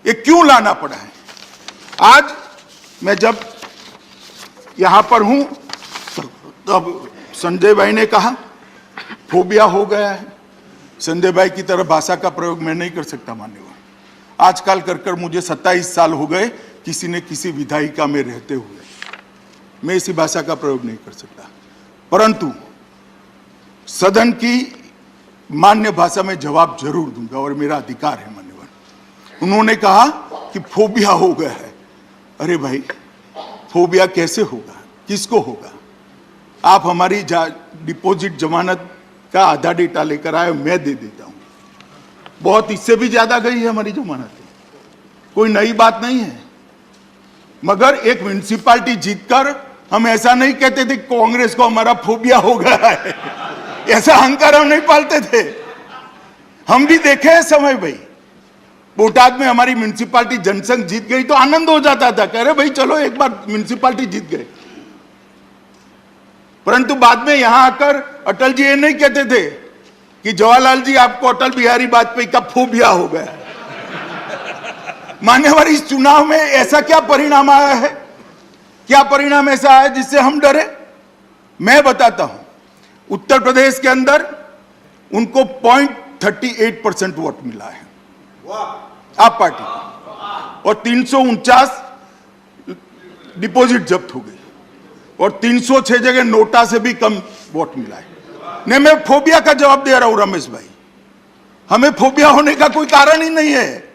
ये क्यों लाना पड़ा है? आज मैं जब यहां पर हूं तब संजय भाई ने कहा फोबिया हो गया है। संजय भाई की तरह भाषा का प्रयोग मैं नहीं कर सकता मान्यवर। आजकल कर मुझे 27 साल हो गए किसी ने किसी विधायिका में रहते हुए, मैं इसी भाषा का प्रयोग नहीं कर सकता, परंतु सदन की मान्य भाषा में जवाब जरूर दूंगा और मेरा अधिकार है मान्यवर। उन्होंने कहा कि फोबिया हो गया है। अरे भाई, फोबिया कैसे होगा, किसको होगा? आप हमारी डिपॉजिट जमानत का आधा डेटा लेकर आए, मैं दे देता हूं। बहुत इससे भी ज्यादा गई है हमारी जमानत, कोई नई बात नहीं है। मगर एक म्युनिसिपैलिटी जीतकर हम ऐसा नहीं कहते थे कांग्रेस को हमारा फोबिया हो गया है, ऐसा अहंकार हम नहीं पालते थे। हम भी देखे हैं समय भाई, बोटाद में हमारी म्युनिसिपैलिटी जनसंघ जीत गई तो आनंद हो जाता था, कह रहे भाई चलो एक बार म्युनिसिपैलिटी जीत गए। परंतु बाद में यहां आकर अटल जी ये नहीं कहते थे कि जवाहरलाल जी आपको अटल बिहारी वाजपेयी का फोबिया हो गया। मान्यवर, इस चुनाव में ऐसा क्या परिणाम आया है, क्या परिणाम ऐसा आया जिससे हम डरे? मैं बताता हूं। उत्तर प्रदेश के अंदर उनको 0.38% वोट मिला है आप पार्टी, और 349 डिपॉजिट जब्त हो गई, और 306 जगह नोटा से भी कम वोट मिला है। नहीं, मैं फोबिया का जवाब दे रहा हूं रमेश भाई, हमें फोबिया होने का कोई कारण ही नहीं है।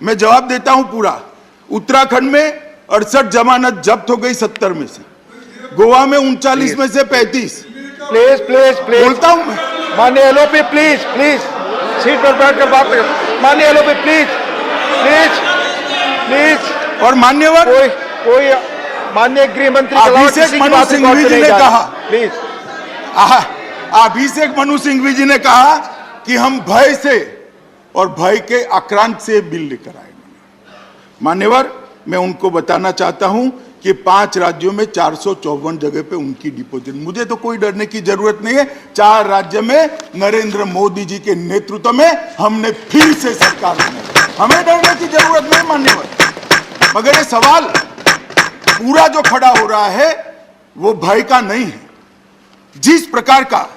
मैं जवाब देता हूं पूरा। उत्तराखंड में 68 जमानत जब्त हो गई 70 में से, गोवा में 39 में से 35। प्लीज प्लीज प्लीज बोलता हूं मैं। माननीय एलओपी प्लीज प्लीज सीट पर बैठकर बात करें। माननीय एलओपी प्लीज प्लीज प्लीज। और मान्यवर, कोई माननीय गृह मंत्री अभिषेक मनु सिंघवी जी ने कहा, प्लीज, अभिषेक मनु सिंघवी जी ने कहा कि हम भय से और भय के आक्रांत से बिल लेकर आए। मान्यवर, मैं उनको बताना चाहता हूं कि 5 राज्यों में 454 जगह पे उनकी डिपॉजिट, मुझे तो कोई डरने की जरूरत नहीं है। 4 राज्य में नरेंद्र मोदी जी के नेतृत्व में हमने फिर से सरकार बनाई, हमें डरने की जरूरत नहीं मान्यवर। मगर ये सवाल पूरा जो खड़ा हो रहा है वो भय का नहीं है। जिस प्रकार का,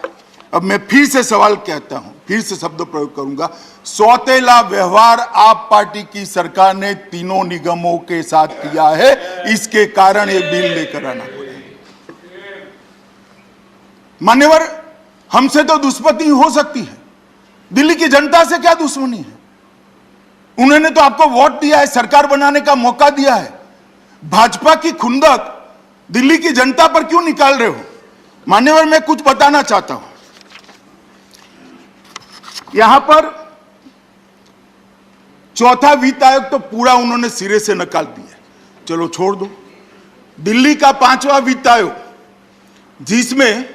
अब मैं फिर से सवाल कहता हूं, फिर से शब्द प्रयोग करूंगा, सौतेला व्यवहार आप पार्टी की सरकार ने तीनों निगमों के साथ किया है, इसके कारण ये बिल लेकर आना पड़ा। मान्यवर, हमसे तो दुश्मनी हो सकती है, दिल्ली की जनता से क्या दुश्मनी है? उन्होंने तो आपको वोट दिया है, सरकार बनाने का मौका दिया है। भाजपा की खुंदक दिल्ली की जनता पर क्यों निकाल रहे हो? मान्यवर, मैं कुछ बताना चाहता हूं। यहां पर चौथा वित्त आयोग तो पूरा उन्होंने सिरे से निकाल दिया, चलो छोड़ दो। दिल्ली का 5वां वित्त आयोग, जिसमें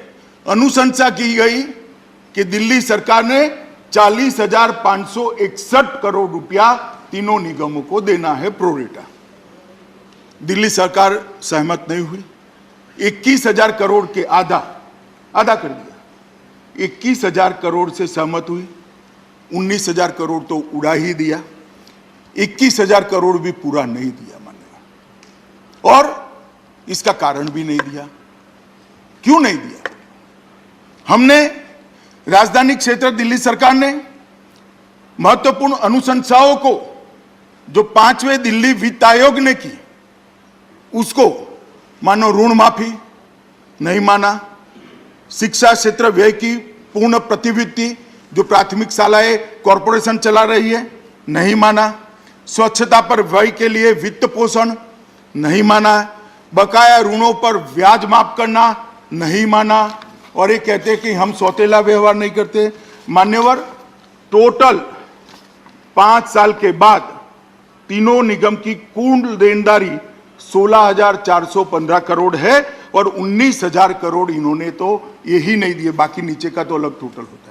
अनुशंसा की गई कि दिल्ली सरकार ने 40,561 करोड़ रुपया तीनों निगमों को देना है प्रोरेटा। दिल्ली सरकार सहमत नहीं हुई, 21,000 करोड़ के आधा कर दिया। 21,000 करोड़ से सहमत हुई, 19,000 करोड़ तो उड़ा ही दिया, 21,000 करोड़ भी पूरा नहीं दिया मान्यवर, और इसका कारण भी नहीं दिया। क्यों नहीं दिया? हमने राजधानी क्षेत्र दिल्ली सरकार ने महत्वपूर्ण अनुशंसाओं को जो 5वें दिल्ली वित्त आयोग ने की, उसको मानो ऋण माफी नहीं माना, शिक्षा क्षेत्र व्यय की पूर्ण प्रतिवृत्ति जो प्राथमिक शालाएं कॉरपोरेशन चला रही है नहीं माना, स्वच्छता पर व्यय के लिए वित्त पोषण नहीं माना, बकाया ऋणों पर ब्याज माफ करना नहीं माना, और ये कहते कि हम सौतेला व्यवहार नहीं करते। मान्यवर, टोटल 5 साल के बाद तीनों निगम की कुल देनदारी 16,415 करोड़ है, और 19,000 करोड़ इन्होंने तो यही नहीं दिए, बाकी नीचे का तो अलग टोटल होता है।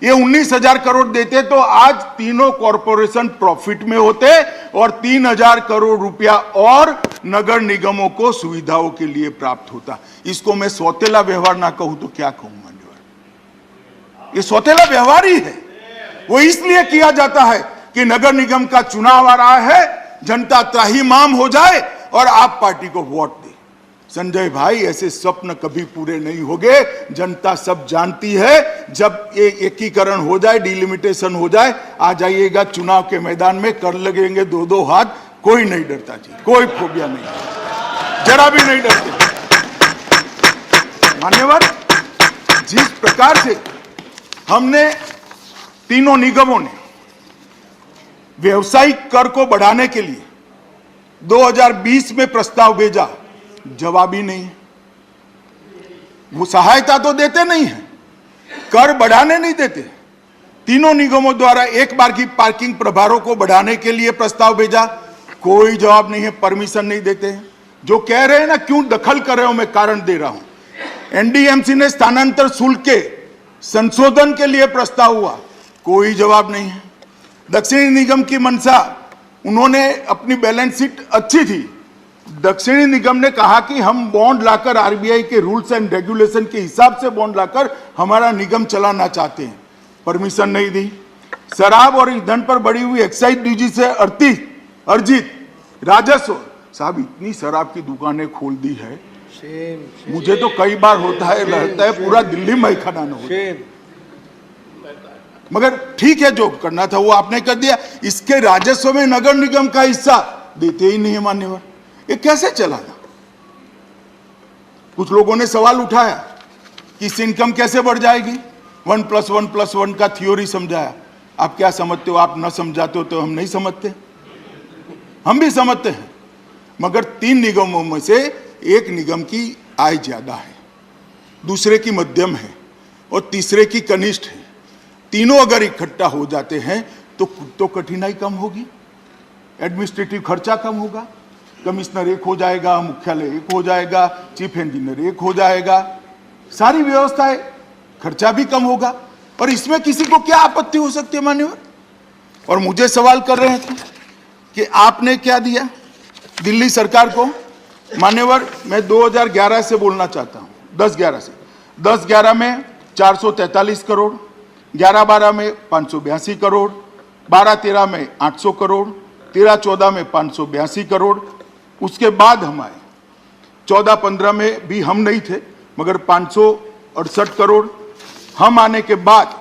ये 19,000 करोड़ देते तो आज तीनों कॉरपोरेशन प्रॉफिट में होते, और 3,000 करोड़ रुपया और नगर निगमों को सुविधाओं के लिए प्राप्त होता। इसको मैं सौतेला व्यवहार ना कहूं तो क्या कहूं मान्यवर? ये सौतेला व्यवहार ही है। वो इसलिए किया जाता है कि नगर निगम का चुनाव आ रहा है, जनता त्राहिमाम हो जाए और आप पार्टी को वोट दे। संजय भाई, ऐसे स्वप्न कभी पूरे नहीं होंगे। जनता सब जानती है, जब एकीकरण हो जाए, डिलिमिटेशन हो जाए, आ जाइएगा चुनाव के मैदान में, कर लगेंगे दो दो हाथ, कोई नहीं डरता जी, कोई फोबिया नहीं, जरा भी नहीं डरते। मान्यवर, जिस प्रकार से हमने तीनों निगमों ने व्यवसायिक कर को बढ़ाने के लिए 2020 में प्रस्ताव भेजा, जवाब ही नहीं है। वो सहायता तो देते नहीं है, कर बढ़ाने नहीं देते। तीनों निगमों द्वारा एक बार की पार्किंग प्रभारों को बढ़ाने के लिए प्रस्ताव भेजा, कोई जवाब नहीं है, परमिशन नहीं देते हैं। जो कह रहे हैं ना, क्यों दखल कर रहे हो, मैं कारण दे रहा हूं। एनडीएमसी ने स्थानांतर शुल्क के संशोधन के लिए प्रस्ताव हुआ, कोई जवाब नहीं है। दक्षिणी निगम की मंशा, उन्होंने अपनी बैलेंस शीट अच्छी थी, दक्षिणी निगम ने कहा कि हम बॉन्ड लाकर आरबीआई के रूल्स एंड रेगुलेशन के हिसाब से बॉन्ड लाकर हमारा निगम चलाना चाहते हैं, परमिशन नहीं दी। शराब और ईंधन पर बढ़ी हुई एक्साइज ड्यूटी से अर्जित राजस्व, साहब इतनी शराब की दुकानें खोल दी है, मुझे तो कई बार होता है, लगता है पूरा दिल्ली मैखाना न हो। मगर ठीक है, जो करना था वो आपने कर दिया। इसके राजस्व में नगर निगम का हिस्सा देते ही नहीं है मान्यवर, ये कैसे चलाना। कुछ लोगों ने सवाल उठाया कि इस इनकम कैसे बढ़ जाएगी, 1+1+1 का थ्योरी समझाया। आप क्या समझते हो, आप न समझाते हो तो हम नहीं समझते, हम भी समझते हैं। मगर 3 निगमों में से एक निगम की आय ज्यादा है, दूसरे की मध्यम है और तीसरे की कनिष्ठ है। तीनों अगर इकट्ठा हो जाते हैं तो कठिनाई कम होगी, एडमिनिस्ट्रेटिव खर्चा कम होगा, कमिश्नर एक हो जाएगा, मुख्यालय एक हो जाएगा, चीफ इंजीनियर एक हो जाएगा, सारी व्यवस्थाएं, खर्चा भी कम होगा। और इसमें किसी को क्या आपत्ति हो सकती है मान्यवर। और मुझे सवाल कर रहे थे कि आपने क्या दिया दिल्ली सरकार को। मान्यवर, मैं 2011 से बोलना चाहता हूं, 10-11 से। 10-11 में 443 करोड़, 11-12 में 582 करोड़, 12-13 में 800 करोड़, 13-14 में 582 करोड़। उसके बाद हम आए 14-15 में भी हम नहीं थे, मगर 568 करोड़। हम आने के बाद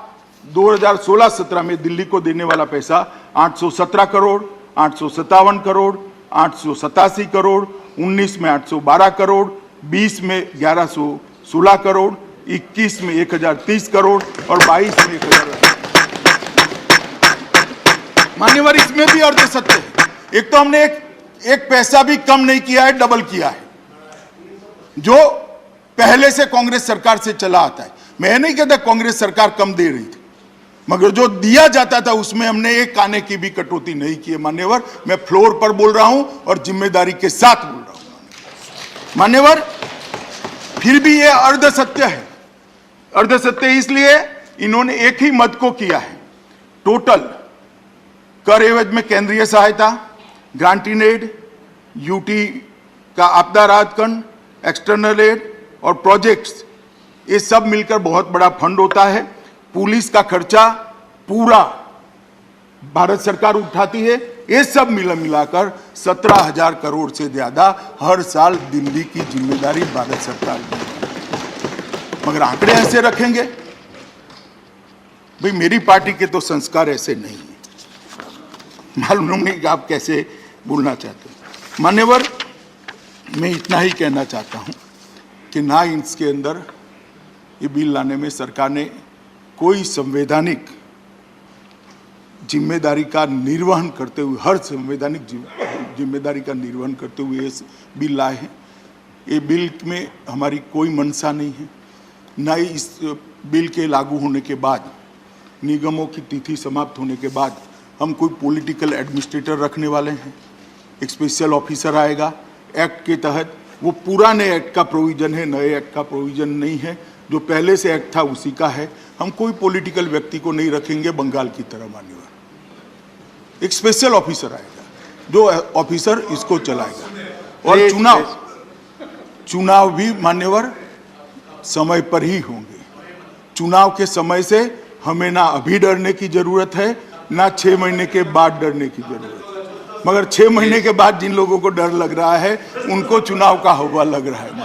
2016-17 में दिल्ली को देने वाला पैसा 817 करोड़, 857 करोड़, 887 करोड़, 19 में 812 करोड़, 20 में 1116 करोड़, 21 में 1030 करोड़ और 22 में 1000। मान्यवर, इसमें भी अर्ध सत्य है। एक तो हमने एक पैसा भी कम नहीं किया है, डबल किया है, जो पहले से कांग्रेस सरकार से चला आता है। मैं नहीं कहता कांग्रेस सरकार कम दे रही थी, मगर जो दिया जाता था उसमें हमने एक आने की भी कटौती नहीं की है मान्यवर। मैं फ्लोर पर बोल रहा हूं और जिम्मेदारी के साथ बोल रहा हूं मान्यवर। फिर भी यह अर्ध सत्य है। अर्ध सत्य इसलिए इन्होंने एक ही मद को किया है। टोटल कर एवज में केंद्रीय सहायता, ग्रांट इन एड, यूटी का आपदा राहत फंड, एक्सटर्नल एड और प्रोजेक्ट्स, ये सब मिलकर बहुत बड़ा फंड होता है। पुलिस का खर्चा पूरा भारत सरकार उठाती है। ये सब मिलाकर 17,000 करोड़ से ज्यादा हर साल दिल्ली की जिम्मेदारी भारत सरकार की। मगर आंकड़े ऐसे रखेंगे, भाई मेरी पार्टी के तो संस्कार ऐसे नहीं है, मालूम नहीं कि आप कैसे बोलना चाहते हैं। मान्यवर, मैं इतना ही कहना चाहता हूं कि ना इसके अंदर ये बिल लाने में सरकार ने कोई संवैधानिक जिम्मेदारी का निर्वहन करते हुए, हर संवैधानिक जिम्मेदारी का निर्वहन करते हुए ये बिल लाए हैं। ये बिल में हमारी कोई मंशा नहीं है, ना ही इस बिल के लागू होने के बाद, निगमों की तिथि समाप्त होने के बाद हम कोई पॉलिटिकल एडमिनिस्ट्रेटर रखने वाले हैं। एक स्पेशल ऑफिसर आएगा एक्ट के तहत, वो पुराने एक्ट का प्रोविजन है, नए एक्ट का प्रोविजन नहीं है। जो पहले से एक्ट था उसी का है। हम कोई पॉलिटिकल व्यक्ति को नहीं रखेंगे बंगाल की तरह मान्यवर। एक स्पेशल ऑफिसर आएगा, जो ऑफिसर इसको चलाएगा। और चुनाव भी मान्यवर समय पर ही होंगे। चुनाव के समय से हमें ना अभी डरने की जरूरत है ना 6 महीने के बाद डरने की जरूरत है। मगर 6 महीने के बाद जिन लोगों को डर लग रहा है उनको चुनाव का हवा लग रहा है।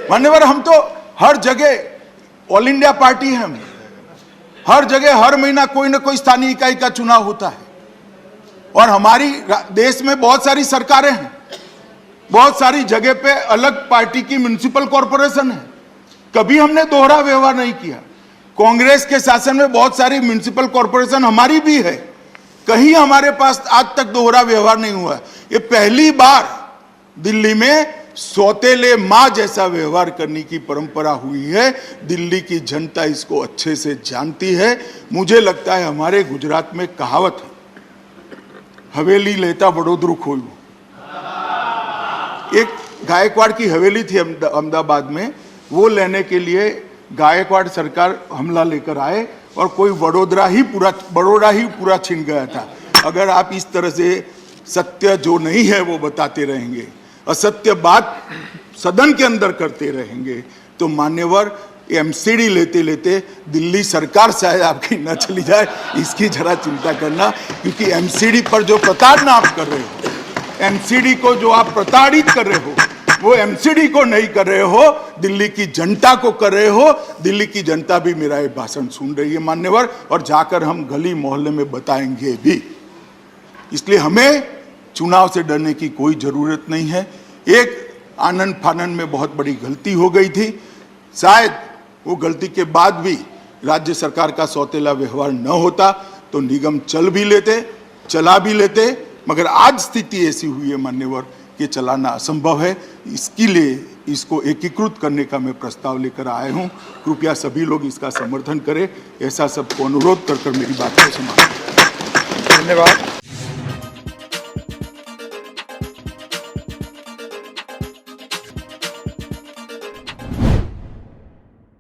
मान्यवर, हम तो हर जगह ऑल इंडिया पार्टी है, हम हर जगह हर महीना कोई ना कोई स्थानीय इकाई का चुनाव होता है और हमारी देश में बहुत सारी सरकारें हैं, बहुत सारी जगह पे अलग पार्टी की म्युनिसिपल कॉरपोरेशन है। कभी हमने दोहरा व्यवहार नहीं किया। कांग्रेस के शासन में बहुत सारी म्युनिसिपल कॉरपोरेशन हमारी भी है, कहीं हमारे पास आज तक दोहरा व्यवहार नहीं हुआ। ये पहली बार दिल्ली में सौतेले मां जैसा व्यवहार करने की परंपरा हुई है। दिल्ली की जनता इसको अच्छे से जानती है। मुझे लगता है हमारे गुजरात में कहावत है, हवेली लेता वडोदरू खोलू। एक गायकवाड़ की हवेली थी अहमदाबाद में, वो लेने के लिए गायकवाड़ सरकार हमला लेकर आए और कोई बड़ोड़ा ही पूरा छीन गया था। अगर आप इस तरह से सत्य जो नहीं है वो बताते रहेंगे, असत्य बात सदन के अंदर करते रहेंगे, तो मान्यवर एमसीडी लेते लेते दिल्ली सरकार शायद आपकी न चली जाए, इसकी जरा चिंता करना। क्योंकि एमसीडी पर जो प्रताड़ना आप कर रहे हो, एमसीडी को जो आप प्रताड़ित कर रहे हो, वो एमसीडी को नहीं कर रहे हो, दिल्ली की जनता को कर रहे हो। दिल्ली की जनता भी मेरा ये भाषण सुन रही है मान्यवर, और जाकर हम गली मोहल्ले में बताएंगे भी। इसलिए हमें चुनाव से डरने की कोई जरूरत नहीं है। एक आनंद फानन में बहुत बड़ी गलती हो गई थी, शायद वो गलती के बाद भी राज्य सरकार का सौतेला व्यवहार न होता तो निगम चला भी लेते, मगर आज स्थिति ऐसी हुई है मान्यवर कि चलाना असंभव है। इसके लिए इसको एकीकृत करने का मैं प्रस्ताव लेकर आया हूं। कृपया सभी लोग इसका समर्थन करें, ऐसा सबको अनुरोध कर मेरी बात को समाप्त करें। धन्यवाद।